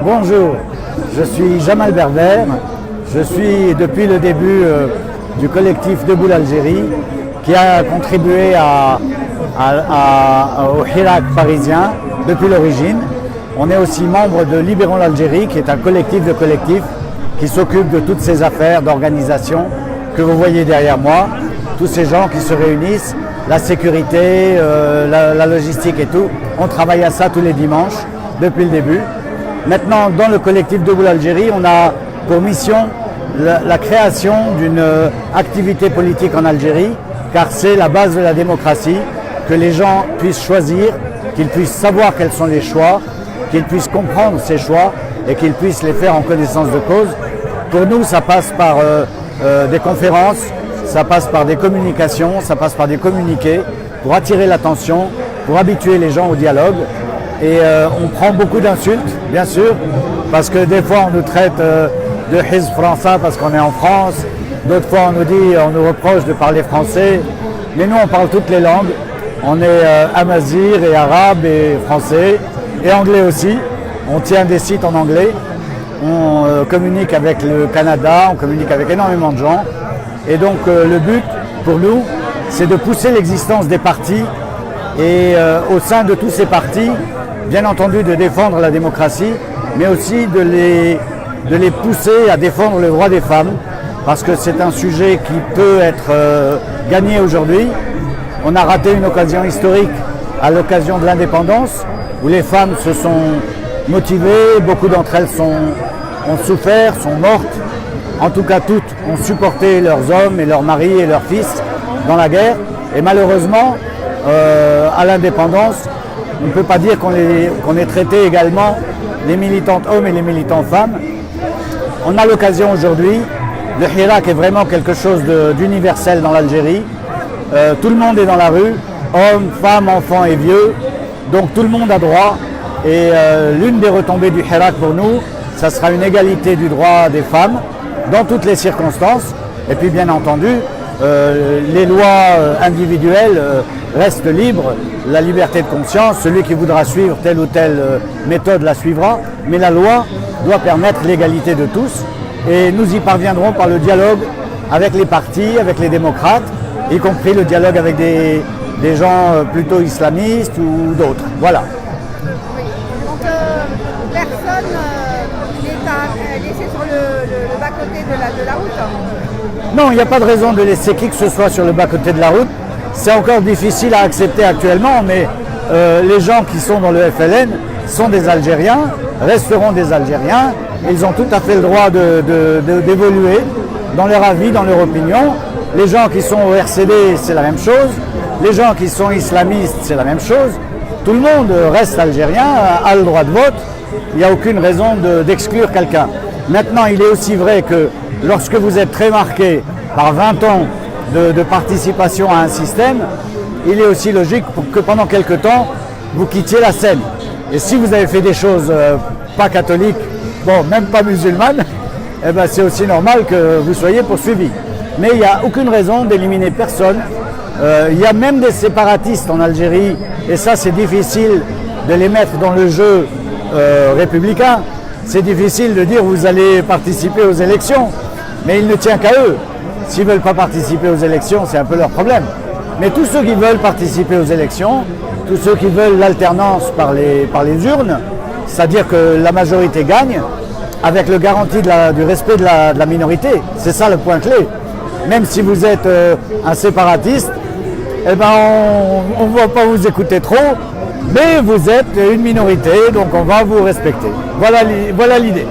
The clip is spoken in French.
Bonjour, je suis Jamal Berber, je suis depuis le début du collectif Debout l'Algérie qui a contribué au Hirak parisien depuis l'origine. On est aussi membre de Libérons l'Algérie qui est un collectif de collectifs qui s'occupe de toutes ces affaires d'organisation que vous voyez derrière moi, tous ces gens qui se réunissent, la sécurité, la logistique et tout. On travaille à ça tous les dimanches depuis le début. Maintenant, dans le collectif Debout l'Algérie, on a pour mission la création d'une activité politique en Algérie, car c'est la base de la démocratie, que les gens puissent choisir, qu'ils puissent savoir quels sont les choix, qu'ils puissent comprendre ces choix et qu'ils puissent les faire en connaissance de cause. Pour nous, ça passe par des conférences, ça passe par des communications, ça passe par des communiqués pour attirer l'attention, pour habituer les gens au dialogue. Et on prend beaucoup d'insultes, bien sûr, parce que des fois on nous traite de Hizb français parce qu'on est en France, d'autres fois on nous reproche de parler français, mais nous on parle toutes les langues. On est amazigh et arabe et français et anglais aussi. On tient des sites en anglais, on communique avec le Canada, on communique avec énormément de gens. Et donc le but pour nous, c'est de pousser l'existence des partis et au sein de tous ces partis, bien entendu de défendre la démocratie, mais aussi de les pousser à défendre le droit des femmes, parce que c'est un sujet qui peut être gagné aujourd'hui. On a raté une occasion historique à l'occasion de l'indépendance, où les femmes se sont motivées, beaucoup d'entre elles ont souffert, sont mortes. En tout cas, toutes ont supporté leurs hommes et leurs maris et leurs fils dans la guerre. Et malheureusement, à l'indépendance, on ne peut pas dire qu'on est traité également, les militantes hommes et les militants femmes. On a l'occasion aujourd'hui, le Hirak est vraiment quelque chose d'universel dans l'Algérie. Tout le monde est dans la rue, hommes, femmes, enfants et vieux, donc tout le monde a droit. Et l'une des retombées du Hirak pour nous, ça sera une égalité du droit des femmes dans toutes les circonstances. Et puis bien entendu, les lois individuelles restent libres, la liberté de conscience, celui qui voudra suivre telle ou telle méthode la suivra, mais la loi doit permettre l'égalité de tous et nous y parviendrons par le dialogue avec les partis, avec les démocrates, y compris le dialogue avec des gens plutôt islamistes ou d'autres. Voilà. Oui. Donc personne n'est laissé sur le bas-côté de la route. Non, il n'y a pas de raison de laisser qui que ce soit sur le bas-côté de la route. C'est encore difficile à accepter actuellement, mais les gens qui sont dans le FLN sont des Algériens, resteront des Algériens. Ils ont tout à fait le droit d'évoluer dans leur avis, dans leur opinion. Les gens qui sont au RCD, c'est la même chose. Les gens qui sont islamistes, c'est la même chose. Tout le monde reste algérien, a le droit de vote. Il n'y a aucune raison d'exclure quelqu'un. Maintenant, il est aussi vrai que lorsque vous êtes très marqué par 20 ans de participation à un système, il est aussi logique que pendant quelque temps, vous quittiez la scène. Et si vous avez fait des choses pas catholiques, bon, même pas musulmanes, eh ben c'est aussi normal que vous soyez poursuivi. Mais il n'y a aucune raison d'éliminer personne. Il y a même des séparatistes en Algérie, et ça c'est difficile de les mettre dans le jeu républicain. C'est difficile de dire vous allez participer aux élections, mais il ne tient qu'à eux. S'ils ne veulent pas participer aux élections, c'est un peu leur problème. Mais tous ceux qui veulent participer aux élections, tous ceux qui veulent l'alternance par les urnes, c'est-à-dire que la majorité gagne, avec le garantie du respect de la minorité. C'est ça le point clé. Même si vous êtes un séparatiste, eh ben on ne va pas vous écouter trop, mais vous êtes une minorité, donc on va vous respecter. Voilà l'idée.